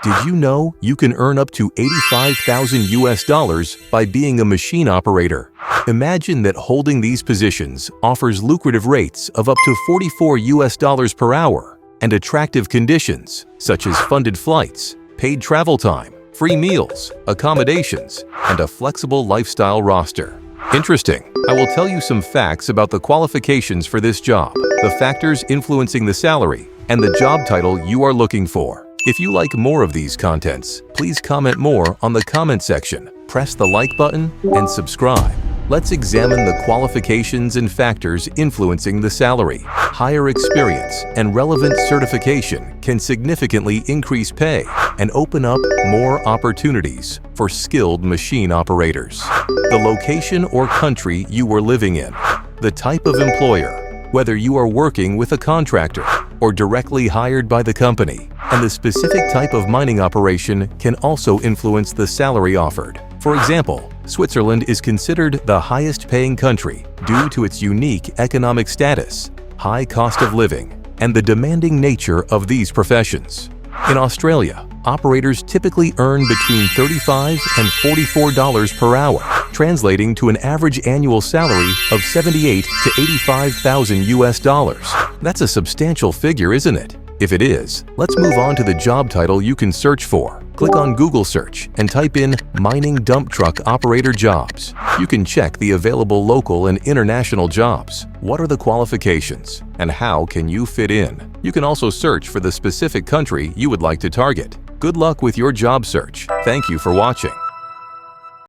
Did you know you can earn up to $85,000 by being a machine operator? Imagine that holding these positions offers lucrative rates of up to $44 per hour and attractive conditions such as funded flights, paid travel time, free meals, accommodations, and a flexible lifestyle roster. Interesting. I will tell you some facts about the qualifications for this job, the factors influencing the salary, and the job title you are looking for. If you like more of these contents, please comment more on the comment section, press the like button, and subscribe. Let's examine the qualifications and factors influencing the salary. Higher experience and relevant certification can significantly increase pay and open up more opportunities for skilled machine operators. The location or country you are living in, the type of employer, whether you are working with a contractor or directly hired by the company, and the specific type of mining operation can also influence the salary offered. For example, Switzerland is considered the highest-paying country due to its unique economic status, high cost of living, and the demanding nature of these professions. In Australia, operators typically earn between $35 and $44 per hour, translating to an average annual salary of $78,000 to $85,000. That's a substantial figure, isn't it? If it is, let's move on to the job title you can search for. Click on Google search and type in mining dump truck operator jobs. You can check the available local and international jobs. What are the qualifications and how can you fit in? You can also search for the specific country you would like to target. Good luck with your job search. Thank you for watching.